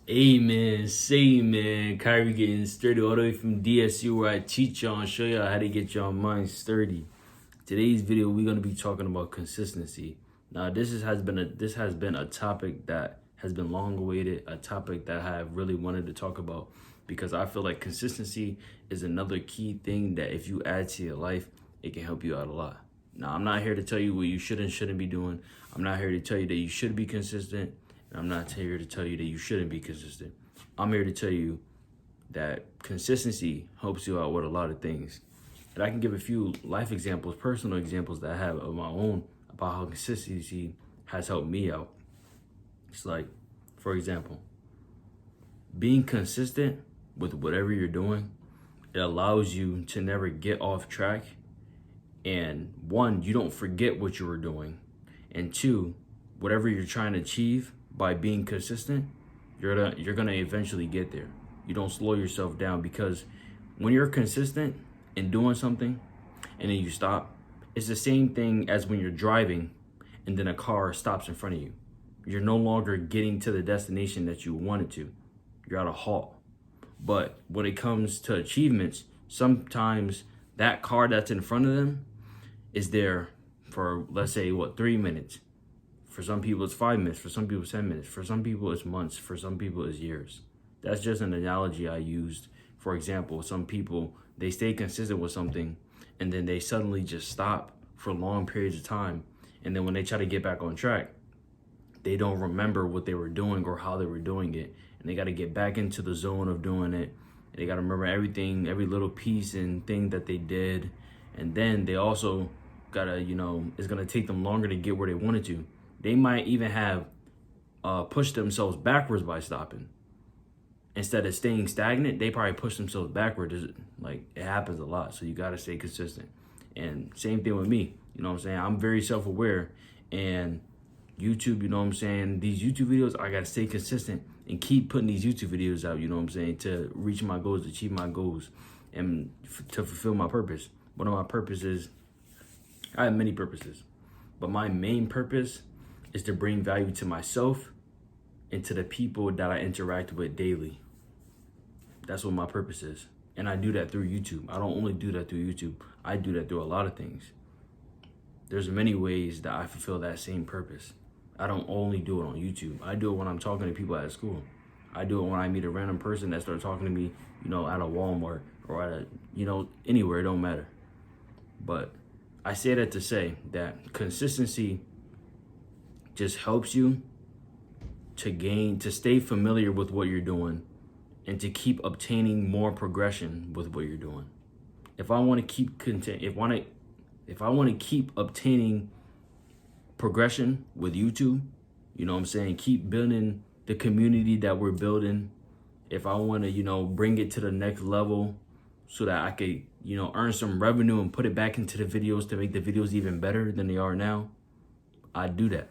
Amen, say man. Kyrie getting sturdy all the way from DSU, where I teach y'all and show y'all how to get your mind sturdy. Today's video, we're gonna be talking about consistency. Now, this has been a topic that has been long awaited, a topic that I have really wanted to talk about, because I feel like consistency is another key thing that if you add to your life, it can help you out a lot. Now, I'm not here to tell you what you should and shouldn't be doing. I'm not here to tell you that you should be consistent. And I'm not here to tell you that you shouldn't be consistent. I'm here to tell you that consistency helps you out with a lot of things. And I can give a few life examples, personal examples that I have of my own about how consistency has helped me out. It's like, for example, being consistent with whatever you're doing, it allows you to never get off track. And one, you don't forget what you were doing. And two, whatever you're trying to achieve, by being consistent, you're gonna eventually get there. You don't slow yourself down, because when you're consistent in doing something and then you stop, it's the same thing as when you're driving and then a car stops in front of you. You're no longer getting to the destination that you wanted to. You're at a halt. But when it comes to achievements, sometimes that car that's in front of them is there for, let's say, 3 minutes. For some people, it's 5 minutes. For some people, it's 10 minutes. For some people, it's months. For some people, it's years. That's just an analogy I used. For example, some people, they stay consistent with something, and then they suddenly just stop for long periods of time. And then when they try to get back on track, they don't remember what they were doing or how they were doing it. And they got to get back into the zone of doing it. And they got to remember everything, every little piece and thing that they did. And then they also got to, it's going to take them longer to get where they wanted to. They might even have pushed themselves backwards by stopping. Instead of staying stagnant, they probably push themselves backwards. Like, it happens a lot. So you got to stay consistent. And same thing with me. You know what I'm saying? I'm very self-aware. And YouTube, you know what I'm saying? These YouTube videos, I got to stay consistent and keep putting these YouTube videos out, you know what I'm saying? To reach my goals, achieve my goals, and to fulfill my purpose. One of my purposes, I have many purposes, but my main purpose is to bring value to myself and to the people that I interact with daily. That's what my purpose is. And I do that through YouTube. I don't only do that through YouTube. I do that through a lot of things. There's many ways that I fulfill that same purpose. I don't only do it on YouTube. I do it when I'm talking to people at school. I do it when I meet a random person that starts talking to me, at a Walmart or at a, anywhere, it don't matter. But I say that to say that consistency just helps you to stay familiar with what you're doing and to keep obtaining more progression with what you're doing. If I want to keep if I want to keep obtaining progression with YouTube, keep building the community that we're building. If I want to, bring it to the next level so that I could, earn some revenue and put it back into the videos to make the videos even better than they are now, I do that.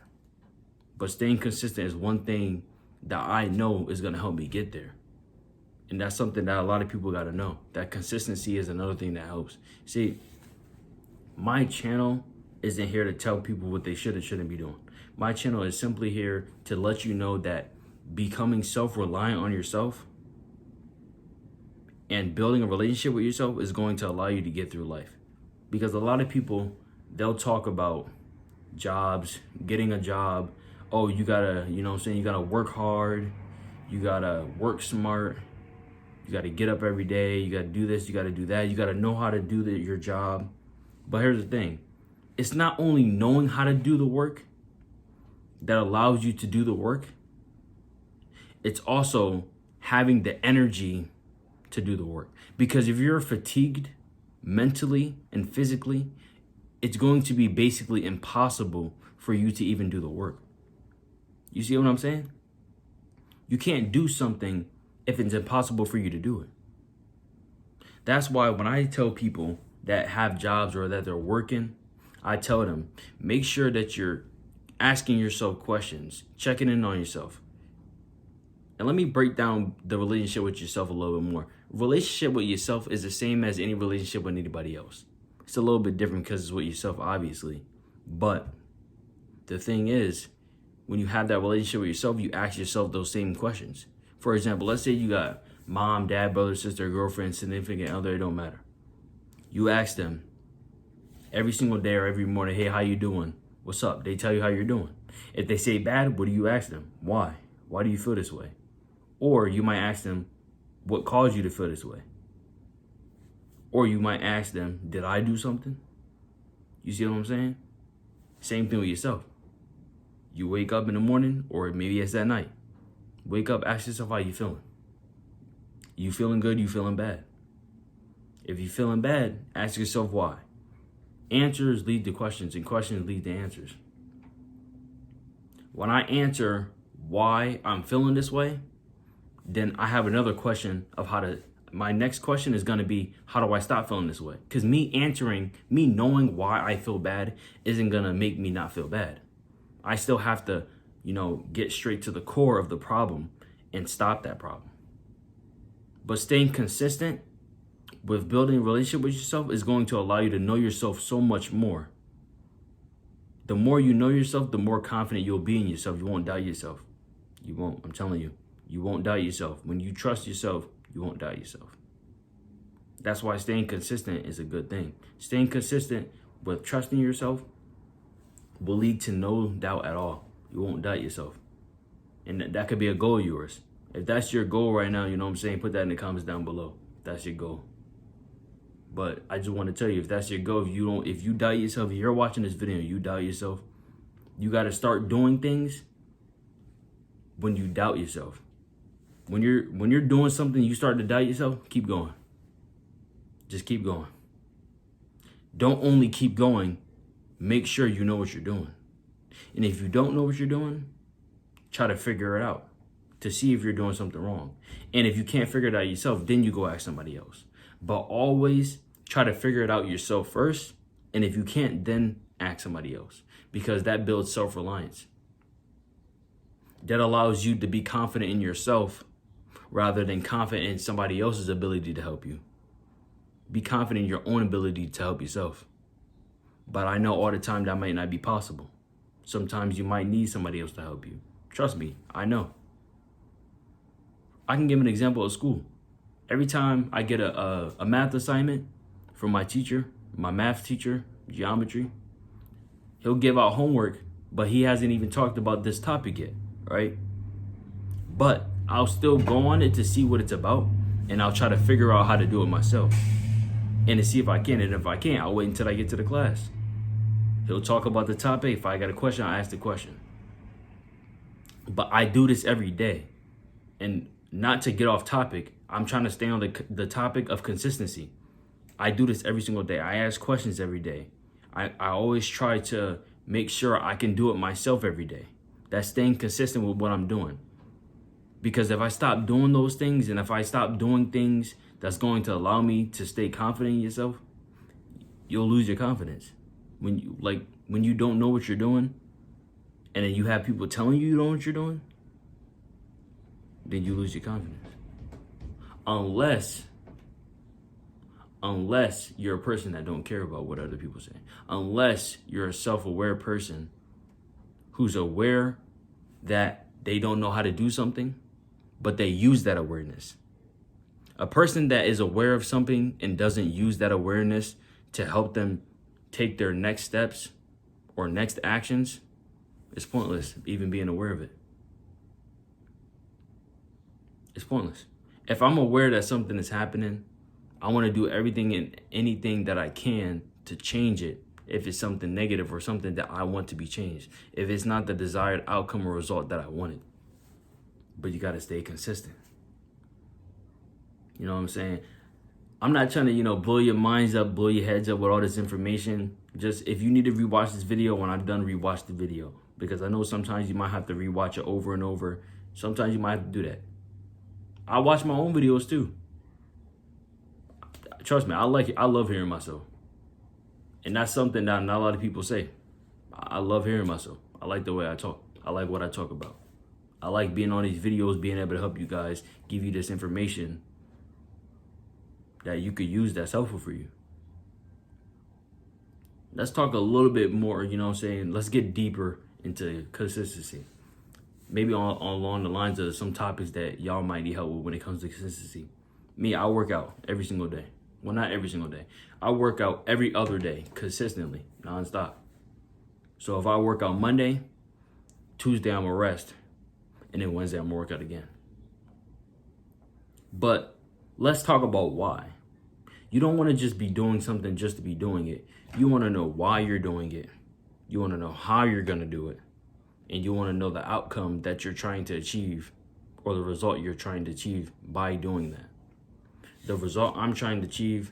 But staying consistent is one thing that I know is going to help me get there. And that's something that a lot of people got to know. That consistency is another thing that helps. See, my channel isn't here to tell people what they should and shouldn't be doing. My channel is simply here to let you know that becoming self-reliant on yourself and building a relationship with yourself is going to allow you to get through life. Because a lot of people, they'll talk about jobs, getting a job. Oh, you gotta, you gotta work hard. You gotta work smart. You gotta get up every day. You gotta do this, you gotta do that. You gotta know how to do your job. But here's the thing. It's not only knowing how to do the work that allows you to do the work. It's also having the energy to do the work. Because if you're fatigued mentally and physically, it's going to be basically impossible for you to even do the work. You see what I'm saying? You can't do something if it's impossible for you to do it. That's why when I tell people that have jobs or that they're working, I tell them, make sure that you're asking yourself questions, checking in on yourself. And let me break down the relationship with yourself a little bit more. Relationship with yourself is the same as any relationship with anybody else. It's a little bit different because it's with yourself, obviously. But the thing is, when you have that relationship with yourself, you ask yourself those same questions. For example, let's say you got mom, dad, brother, sister, girlfriend, significant other, it don't matter. You ask them every single day or every morning, hey, how you doing? What's up? They tell you how you're doing. If they say bad, what do you ask them? Why? Why do you feel this way? Or you might ask them, what caused you to feel this way? Or you might ask them, did I do something? You see what I'm saying? Same thing with yourself. You wake up in the morning, or maybe it's at night. Wake up, ask yourself how you feeling. You feeling good, you feeling bad? If you feeling bad, ask yourself why. Answers lead to questions, and questions lead to answers. When I answer why I'm feeling this way, then I have another question of my next question is going to be, how do I stop feeling this way? Because me knowing why I feel bad isn't going to make me not feel bad. I still have to, get straight to the core of the problem and stop that problem. But staying consistent with building a relationship with yourself is going to allow you to know yourself so much more. The more you know yourself, the more confident you'll be in yourself. You won't doubt yourself. You won't, I'm telling you. You won't doubt yourself. When you trust yourself, you won't doubt yourself. That's why staying consistent is a good thing. Staying consistent with trusting yourself will lead to no doubt at all. You won't doubt yourself. And that could be a goal of yours. If that's your goal right now, put that in the comments down below. If that's your goal. But I just want to tell you, if that's your goal, if you doubt yourself, if you're watching this video and you doubt yourself, you got to start doing things when you doubt yourself. When you're doing something, you start to doubt yourself, keep going. Just keep going. Don't only keep going, make sure you know what you're doing. And if you don't know what you're doing, try to figure it out to see if you're doing something wrong. And if you can't figure it out yourself, then you go ask somebody else. But always try to figure it out yourself first. And if you can't, then ask somebody else, because that builds self-reliance. That allows you to be confident in yourself rather than confident in somebody else's ability to help you. Be confident in your own ability to help yourself. But I know all the time that might not be possible. Sometimes you might need somebody else to help you. Trust me, I know. I can give an example of school. Every time I get a math assignment from my teacher, my math teacher, geometry, he'll give out homework, but he hasn't even talked about this topic yet, right? But I'll still go on it to see what it's about, and I'll try to figure out how to do it myself. And to see if I can, and if I can't, I'll wait until I get to the class. He'll talk about the topic. If I got a question, I'll ask the question. But I do this every day. And not to get off topic, I'm trying to stay on the topic of consistency. I do this every single day. I ask questions every day. I always try to make sure I can do it myself every day. That's staying consistent with what I'm doing. Because if I stop doing those things, and if I stop doing things that's going to allow me to stay confident in yourself, you'll lose your confidence. When you don't know what you're doing, and then you have people telling you know what you're doing, then you lose your confidence. Unless you're a person that don't care about what other people say. Unless you're a self-aware person who's aware that they don't know how to do something, but they use that awareness. A person that is aware of something and doesn't use that awareness to help them take their next steps or next actions, it's pointless even being aware of it. It's pointless. If I'm aware that something is happening, I want to do everything and anything that I can to change it if it's something negative or something that I want to be changed. If it's not the desired outcome or result that I wanted. But you got to stay consistent. You know what I'm saying? I'm not trying to, blow your minds up, blow your heads up with all this information. Just if you need to rewatch this video, when I'm done, rewatch the video. Because I know sometimes you might have to rewatch it over and over. Sometimes you might have to do that. I watch my own videos too. Trust me, I like it. I love hearing myself. And that's something that not a lot of people say. I love hearing myself. I like the way I talk. I like what I talk about. I like being on these videos, being able to help you guys, give you this information that you could use that's helpful for you. Let's talk a little bit more, Let's get deeper into consistency. maybe along the lines of some topics that y'all might need help with when it comes to consistency. Me, I work out every single day. Well, not every single day. I work out every other day consistently, nonstop. So if I work out Monday, Tuesday I'm gonna rest, and then Wednesday I'm gonna work out again. But let's talk about why. You don't want to just be doing something just to be doing it. You want to know why you're doing it. You want to know how you're gonna do it. And you want to know the outcome that you're trying to achieve, or the result you're trying to achieve by doing that. The result I'm trying to achieve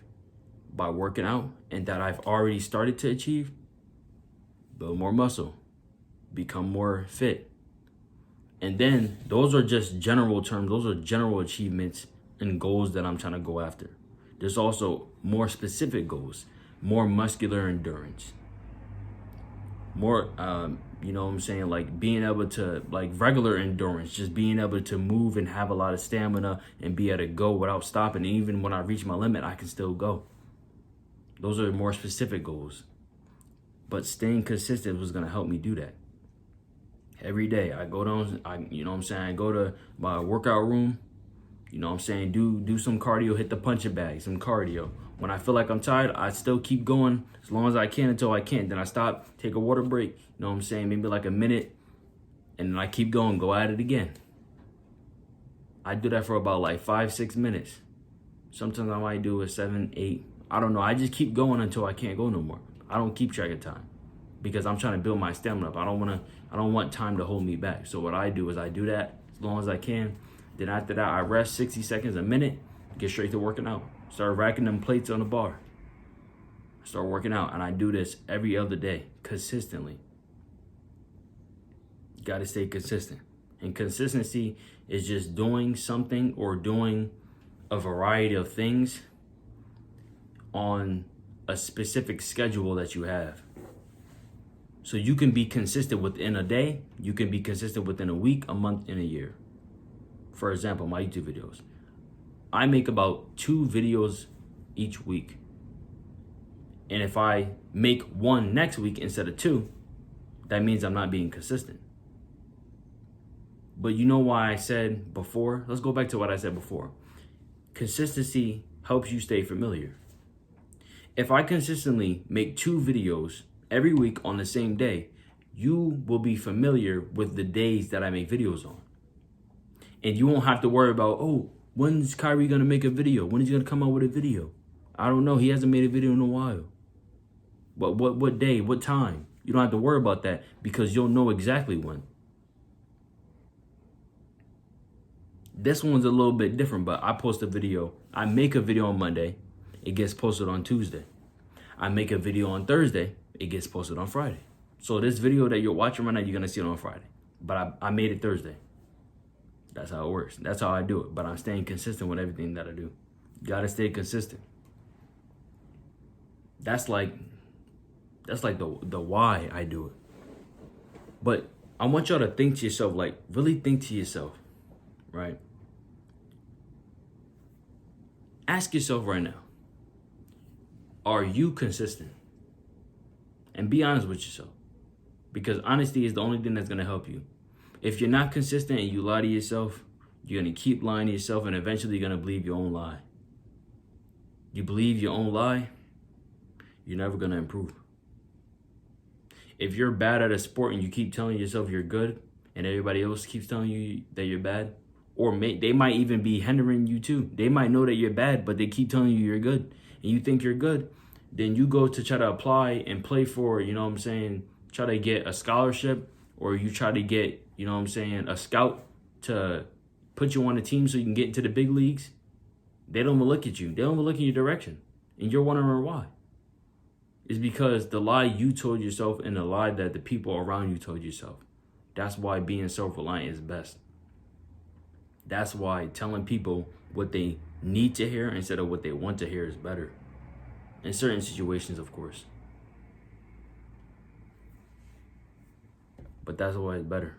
by working out, and that I've already started to achieve: build more muscle, become more fit. And then those are just general terms. Those are general achievements and goals that I'm trying to go after. There's also more specific goals: more muscular endurance, more, you know what I'm saying, like being able to, like regular endurance, just being able to move and have a lot of stamina and be able to go without stopping. And even when I reach my limit, I can still go. Those are more specific goals. But staying consistent was going to help me do that. Every day I go down, you know what I'm saying, I go to my workout room, you know what I'm saying, do some cardio, hit the punching bag, some cardio. When I feel like I'm tired, I still keep going as long as I can until I can't. Then I stop, take a water break, you know what I'm saying, maybe like a minute, and then I keep going, go at it again. I do that for about like 5-6 minutes. Sometimes I might do a 7, 8. I don't know. I just keep going until I can't go no more. I don't keep track of time because I'm trying to build my stamina up. I don't want time to hold me back. So what I do is I do that as long as I can. Then after that, I rest 60 seconds, a minute, get straight to working out. Start racking them plates on the bar. Start working out. And I do this every other day, consistently. You got to stay consistent. And consistency is just doing something or doing a variety of things on a specific schedule that you have. So you can be consistent within a day. You can be consistent within a week, a month, and a year. For example, my YouTube videos. I make about 2 videos each week. And if I make 1 next week instead of 2, that means I'm not being consistent. But you know why I said before? Let's go back to what I said before. Consistency helps you stay familiar. If I consistently make 2 videos every week on the same day, you will be familiar with the days that I make videos on. And you won't have to worry about, oh, when's Kyrie gonna make a video? When is he gonna come out with a video? I don't know. He hasn't made a video in a while. But what day, what time? You don't have to worry about that because you'll know exactly when. This one's a little bit different, but I post a video. I make a video on Monday. It gets posted on Tuesday. I make a video on Thursday. It gets posted on Friday. So this video that you're watching right now, you're going to see it on Friday. But I made it Thursday. That's how it works. That's how I do it. But I'm staying consistent with everything that I do. You got to stay consistent. That's like the why I do it. But I want y'all to think to yourself, like really think to yourself, right? Ask yourself right now, are you consistent? And be honest with yourself, because honesty is the only thing that's going to help you. If you're not consistent and you lie to yourself, you're going to keep lying to yourself, and eventually you're going to believe your own lie. You believe your own lie, you're never going to improve. If you're bad at a sport and you keep telling yourself you're good and everybody else keeps telling you that you're bad, or they might even be hindering you too. They might know that you're bad, but they keep telling you you're good and you think you're good. Then you go to try to apply and play for, you know what I'm saying, try to get a scholarship, or you try to get, you know what I'm saying, a scout to put you on a team so you can get into the big leagues. They don't even look at you. They don't even look in your direction. And you're wondering why. It's because the lie you told yourself and the lie that the people around you told yourself. That's why being self-reliant is best. That's why telling people what they need to hear instead of what they want to hear is better. In certain situations, of course. But that's why it's better.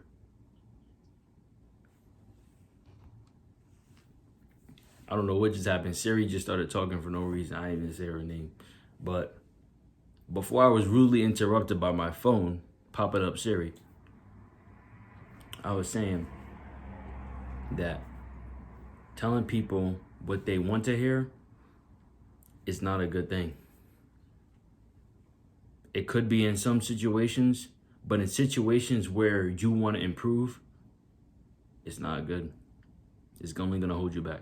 I don't know what just happened. Siri just started talking for no reason. I didn't even say her name. But before I was rudely interrupted by my phone popping up Siri, I was saying that telling people what they want to hear is not a good thing. It could be in some situations, but in situations where you want to improve, it's not good. It's only going to hold you back.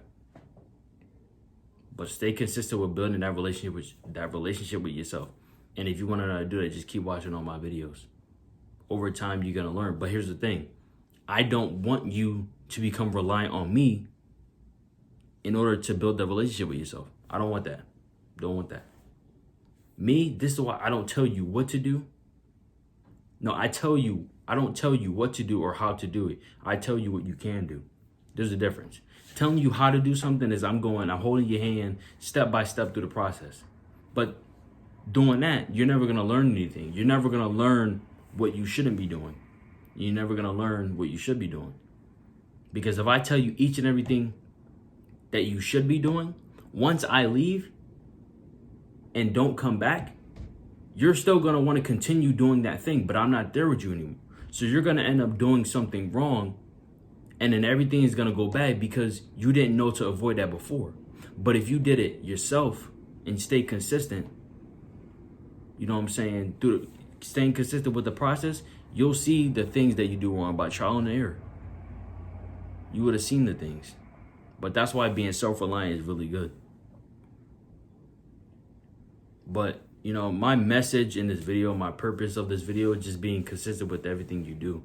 But stay consistent with building that relationship with yourself. And if you want to know how to do that, just keep watching all my videos. Over time, you're going to learn. But here's the thing. I don't want you to become reliant on me in order to build that relationship with yourself. I don't want that. Don't want that. Me, this is why I don't tell you what to do. No, I don't tell you what to do or how to do it. I tell you what you can do. There's a difference. Telling you how to do something is I'm holding your hand step by step through the process. But doing that, you're never going to learn anything. You're never going to learn what you shouldn't be doing. You're never going to learn what you should be doing. Because if I tell you each and everything that you should be doing, once I leave and don't come back, you're still going to want to continue doing that thing, but I'm not there with you anymore. So you're going to end up doing something wrong, and then everything is going to go bad because you didn't know to avoid that before. But if you did it yourself and stay consistent, you know what I'm saying, staying consistent with the process, you'll see the things that you do wrong by trial and error. You would have seen the things. But that's why being self-reliant is really good. But, you know, my message in this video, my purpose of this video is just being consistent with everything you do.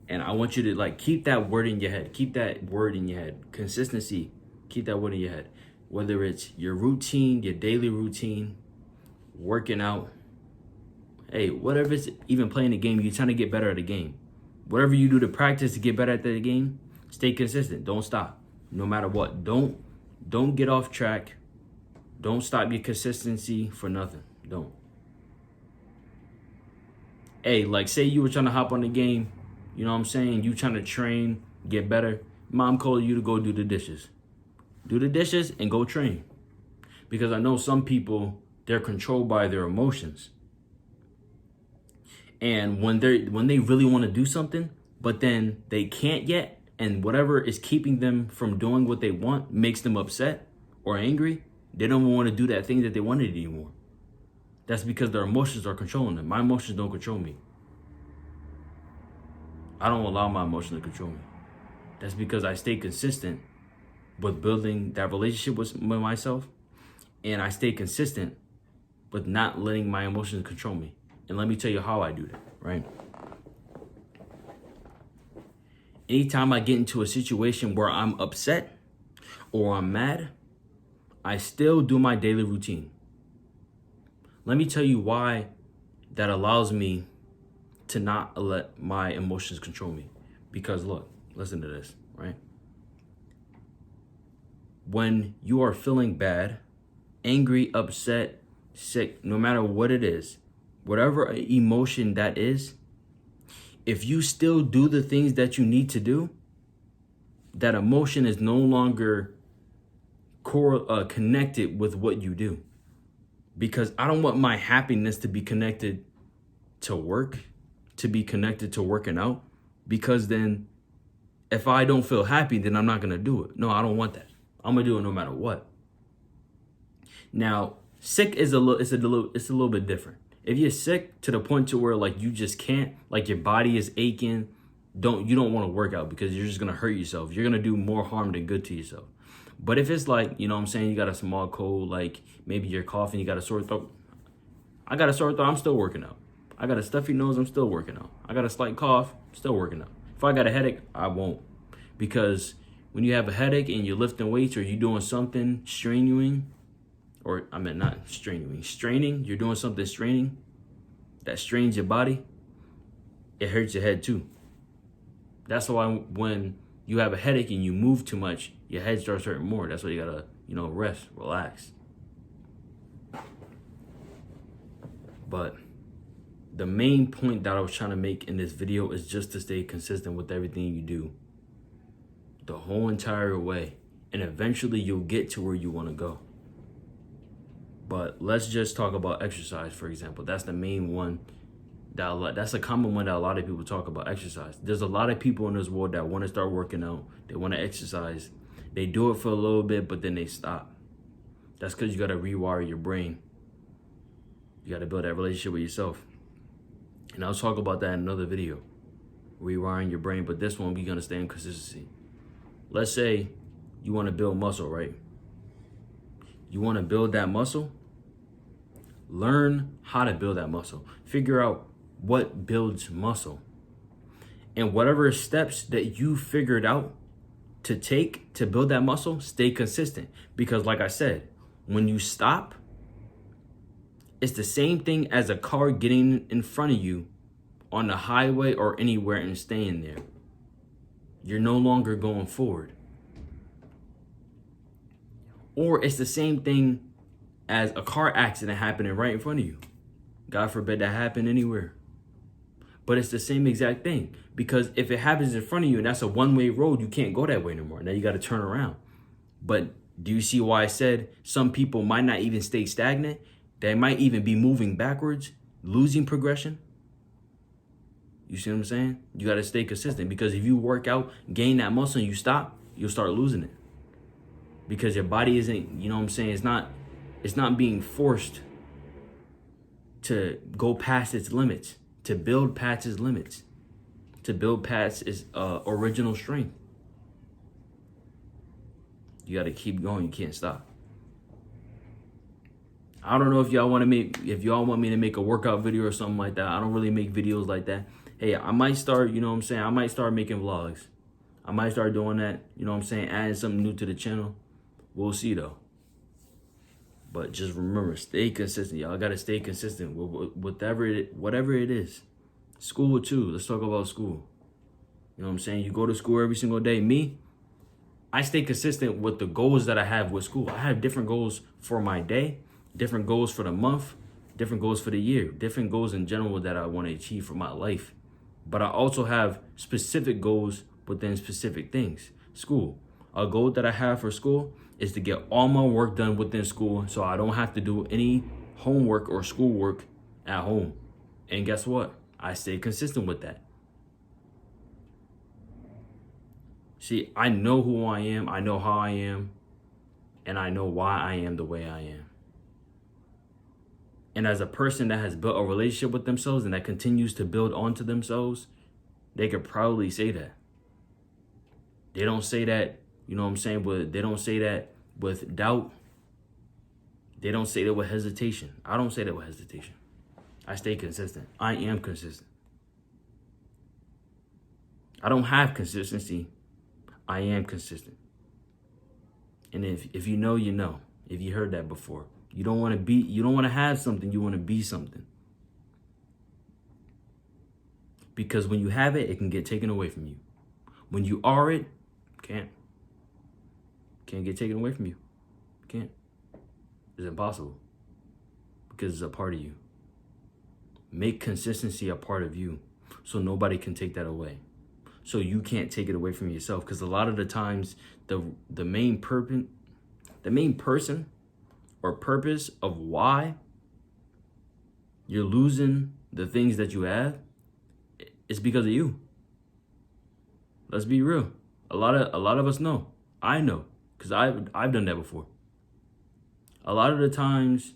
And I want you to keep that word in your head. Keep that word in your head. Consistency. Keep that word in your head. Whether it's your routine, your daily routine, working out. Hey, whatever it's even playing the game, you're trying to get better at the game. Whatever you do to practice to get better at the game, stay consistent. Don't stop. No matter what. Don't get off track. Don't stop your consistency for nothing. Don't. Hey, say you were trying to hop on the game. You know what I'm saying? You trying to train, get better. Mom called you to go do the dishes. Do the dishes and go train. Because I know some people, they're controlled by their emotions. And when they really want to do something, but then they can't yet, and whatever is keeping them from doing what they want makes them upset or angry, they don't want to do that thing that they wanted anymore. That's because their emotions are controlling them. My emotions don't control me. I don't allow my emotions to control me. That's because I stay consistent with building that relationship with myself, and I stay consistent with not letting my emotions control me. And let me tell you how I do that, right? Anytime I get into a situation where I'm upset or I'm mad, I still do my daily routine. Let me tell you why that allows me to not let my emotions control me. Because look, listen to this, right? When you are feeling bad, angry, upset, sick, no matter what it is, whatever emotion that is, if you still do the things that you need to do, that emotion is no longer connected with what you do. Because I don't want my happiness to be connected to work, to be connected to working out. Because then if I don't feel happy, then I'm not going to do it. No, I don't want that. I'm going to do it no matter what. Now, sick is a little bit different. If you're sick to the point to where you just can't, your body is aching, you don't want to work out because you're just going to hurt yourself. You're going to do more harm than good to yourself. But if it's you know what I'm saying, you got a small cold, maybe you're coughing, you got a sore throat. I got a sore throat, I'm still working out. I got a stuffy nose, I'm still working out. I got a slight cough, still working out. If I got a headache, I won't. Because when you have a headache and you're lifting weights or you're doing something straining, you're doing something straining that strains your body, it hurts your head too. That's why when you have a headache and you move too much, your head starts hurting more. That's why you gotta, rest, relax. But the main point that I was trying to make in this video is just to stay consistent with everything you do the whole entire way. And eventually you'll get to where you want to go. But let's just talk about exercise, for example. That's the main one That's a common one that a lot of people talk about: exercise. There's a lot of people in this world that want to start working out. They want to exercise. They do it for a little bit, but then they stop. That's because you got to rewire your brain. You got to build that relationship with yourself. And I'll talk about that in another video. Rewiring your brain. But this one, we're going to stay on consistency. Let's say you want to build muscle, right? You want to build that muscle. Learn how to build that muscle. Figure out what builds muscle. And whatever steps that you figured out to take to build that muscle, stay consistent. Because like I said, when you stop, it's the same thing as a car getting in front of you on the highway or anywhere and staying there. You're no longer going forward. Or it's the same thing as a car accident happening right in front of you. God forbid that happen anywhere. But it's the same exact thing. Because if it happens in front of you and that's a one-way road, you can't go that way no more. Now you got to turn around. But do you see why I said some people might not even stay stagnant? They might even be moving backwards, losing progression. You see what I'm saying? You got to stay consistent, because if you work out, gain that muscle, and you stop, you'll start losing it. Because your body isn't, you know what I'm saying? It's not being forced to go past its limits, to build past its limits, to build past its original strength. You got to keep going. You can't stop. I don't know if y'all want me to make a workout video or something like that. I don't really make videos like that. Hey, I might start, you know what I'm saying? I might start making vlogs. I might start doing that, you know what I'm saying? Adding something new to the channel. We'll see though. But just remember, stay consistent. Y'all got to stay consistent with whatever it is. School too. Let's talk about school. You know what I'm saying? You go to school every single day. Me, I stay consistent with the goals that I have with school. I have different goals for my day, different goals for the month, different goals for the year, different goals in general that I want to achieve for my life. But I also have specific goals within specific things. School. A goal that I have for school is to get all my work done within school so I don't have to do any homework or schoolwork at home. And guess what? I stay consistent with that. See, I know who I am, I know how I am, and I know why I am the way I am. And as a person that has built a relationship with themselves and that continues to build onto themselves, they could proudly say that. They don't say that, you know what I'm saying, but they don't say that with doubt. They don't say that with hesitation. I don't say that with hesitation. I stay consistent. I am consistent. I don't have consistency. I am consistent. And if you know, you know. If you heard that before. You don't want to have something, you want to be something. Because when you have it, it can get taken away from you. When you are it, can't get taken away from you. Can't. It's impossible. Because it's a part of you. Make consistency a part of you so nobody can take that away. So you can't take it away from yourself. Because a lot of the times, the main person or purpose of why you're losing the things that you have is because of you. Let's be real. A lot of us know. I know, because I've done that before. A lot of the times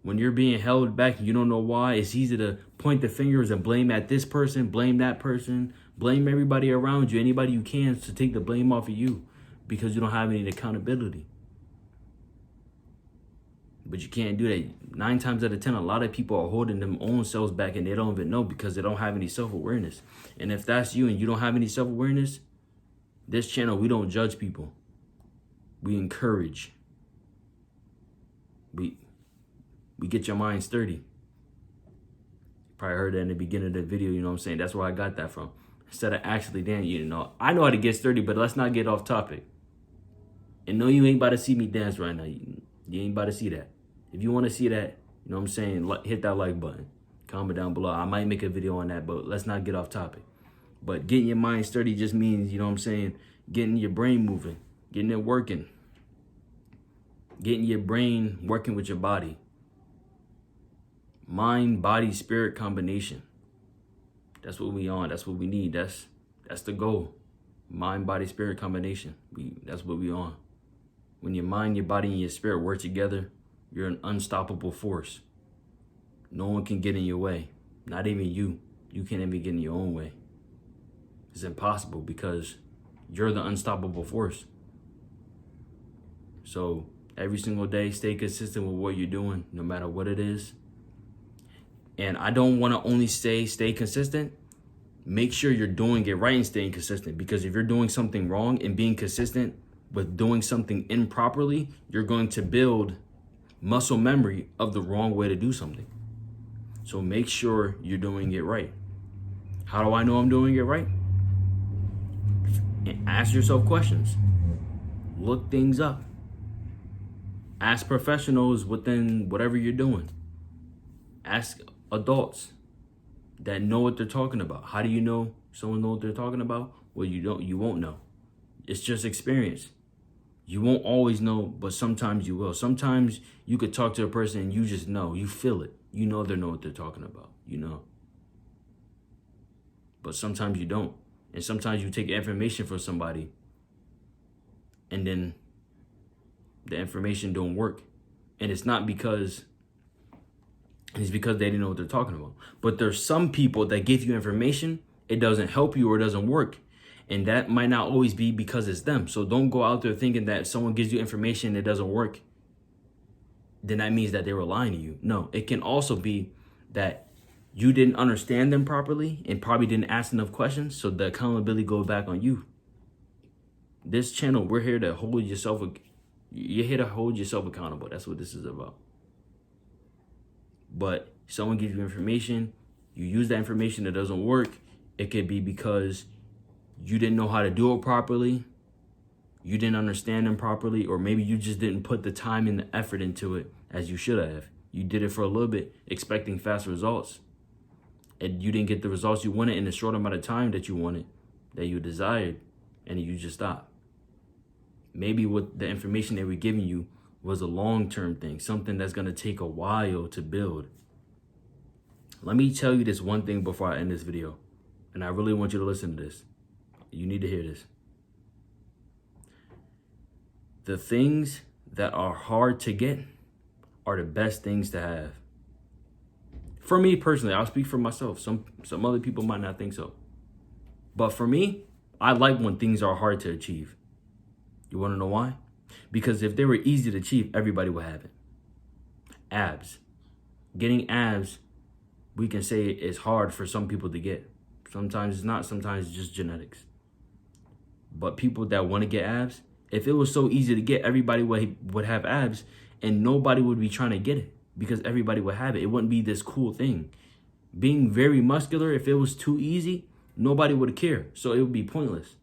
when you're being held back and you don't know why, it's easy to point the fingers and blame at this person, blame that person, blame everybody around you, anybody you can, to take the blame off of you because you don't have any accountability. But you can't do that. 9 times out of 10, a lot of people are holding them own selves back and they don't even know because they don't have any self-awareness. And if that's you and you don't have any self-awareness, this channel, we don't judge people. We encourage. We get your mind sturdy. Probably heard that in the beginning of the video, you know what I'm saying? That's where I got that from. Instead of actually, damn, you know, I know how to get sturdy, but let's not get off topic. And no, you ain't about to see me dance right now. You ain't about to see that. If you want to see that, you know what I'm saying, hit that like button. Comment down below. I might make a video on that, but let's not get off topic. But getting your mind sturdy just means, you know what I'm saying, getting your brain moving, getting it working. Getting your brain working with your body. Mind, body, spirit combination. That's what we on. That's what we need. That's the goal. Mind, body, spirit combination. That's what we on. When your mind, your body, and your spirit work together, you're an unstoppable force. No one can get in your way. Not even you. You can't even get in your own way. It's impossible because you're the unstoppable force. So every single day, stay consistent with what you're doing, no matter what it is. And I don't want to only stay consistent. Make sure you're doing it right and staying consistent. Because if you're doing something wrong and being consistent with doing something improperly, you're going to build muscle memory of the wrong way to do something. So make sure you're doing it right. How do I know I'm doing it right? And ask yourself questions. Look things up. Ask professionals within whatever you're doing. Ask adults that know what they're talking about. How do you know someone knows what they're talking about? Well, you won't know. It's just experience. You won't always know, but sometimes you will. Sometimes you could talk to a person and you just know, you feel it. You know they know what they're talking about, you know. But sometimes you don't. And sometimes you take information from somebody and then the information don't work. And it's not because, it's because they didn't know what they're talking about. But there's some people that give you information, it doesn't help you or it doesn't work. And that might not always be because it's them. So don't go out there thinking that someone gives you information and it doesn't work, then that means that they were lying to you. No, it can also be that you didn't understand them properly and probably didn't ask enough questions. So the accountability goes back on you. This channel, we're here to hold yourself. You're here to hold yourself accountable. That's what this is about. But someone gives you information, you use that information, it doesn't work. It could be because you didn't know how to do it properly. You didn't understand them properly, or maybe you just didn't put the time and the effort into it as you should have. You did it for a little bit, expecting fast results. And you didn't get the results you wanted in the short amount of time that you wanted, that you desired, and you just stopped. Maybe what the information they were giving you was a long-term thing, something that's going to take a while to build. Let me tell you this one thing before I end this video, and I really want you to listen to this. You need to hear this. The things that are hard to get are the best things to have. For me personally, I'll speak for myself. Some other people might not think so. But for me, I like when things are hard to achieve. You want to know why? Because if they were easy to achieve, everybody would have it. Abs. Getting abs, we can say is hard for some people to get. Sometimes it's not, sometimes it's just genetics. But people that want to get abs, if it was so easy to get, everybody would have abs and nobody would be trying to get it because everybody would have it. It wouldn't be this cool thing. Being very muscular, if it was too easy, nobody would care. So it would be pointless.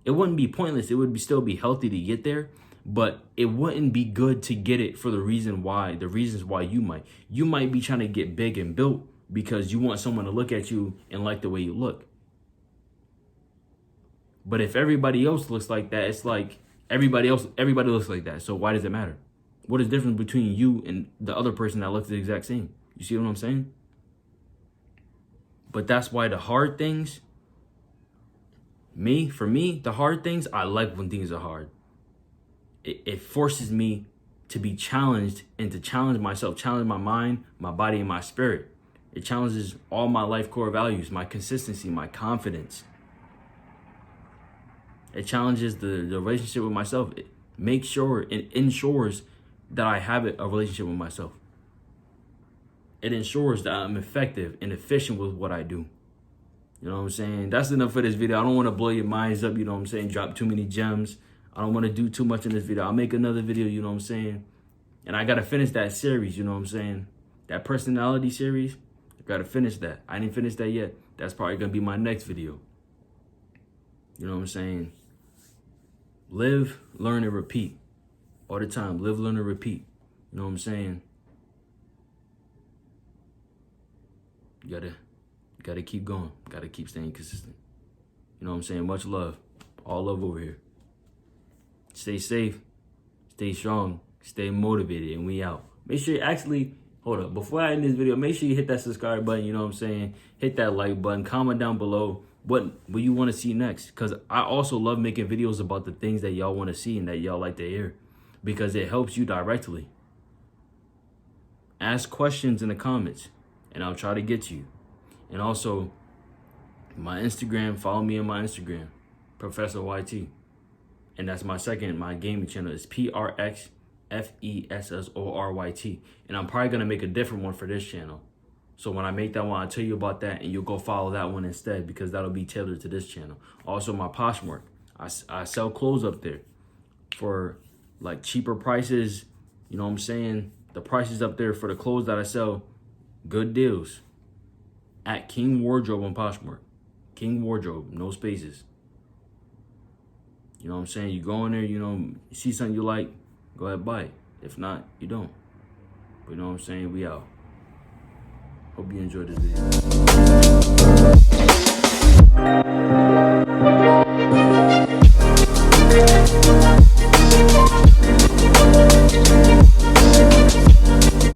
It wouldn't be pointless. It would still be healthy to get there, but it wouldn't be good to get it for the reasons why you might be trying to get big and built because you want someone to look at you and like the way you look. But if everybody else looks like that, it's like everybody looks like that. So why does it matter? What is the difference between you and the other person that looks the exact same? You see what I'm saying? But that's why the hard things, for me, the hard things, I like when things are hard. It forces me to be challenged and to challenge myself, challenge my mind, my body, and my spirit. It challenges all my life core values, my consistency, my confidence. It challenges the relationship with myself. It makes sure, it ensures that I have a relationship with myself. It ensures that I'm effective and efficient with what I do. You know what I'm saying? That's enough for this video. I don't want to blow your minds up, you know what I'm saying? Drop too many gems. I don't want to do too much in this video. I'll make another video, you know what I'm saying? And I got to finish that series, you know what I'm saying? That personality series, I got to finish that. I didn't finish that yet. That's probably going to be my next video. You know what I'm saying? Live, learn, and repeat. All the time. Live, learn, and repeat. You know what I'm saying? You gotta keep going. Gotta keep staying consistent. You know what I'm saying? Much love. All love over here. Stay safe. Stay strong. Stay motivated. And we out. Make sure you actually hold up. Before I end this video, make sure you hit that subscribe button, you know what I'm saying? Hit that like button, comment down below what you want to see next. Because I also love making videos about the things that y'all want to see and that y'all like to hear. Because it helps you directly. Ask questions in the comments and I'll try to get to you. And also, my Instagram, follow me on my Instagram, Professor YT. And that's my gaming channel is PRXFESSORYT. And I'm probably gonna make a different one for this channel. So when I make that one, I'll tell you about that and you'll go follow that one instead because that'll be tailored to this channel. Also my Poshmark, I sell clothes up there for like cheaper prices. You know what I'm saying? The prices up there for the clothes that I sell, good deals. At King Wardrobe on Poshmark. King Wardrobe, no spaces. You know what I'm saying? You go in there, you see something you like, go ahead, buy it. If not, you don't. But you know what I'm saying? We out. Hope you enjoyed this video.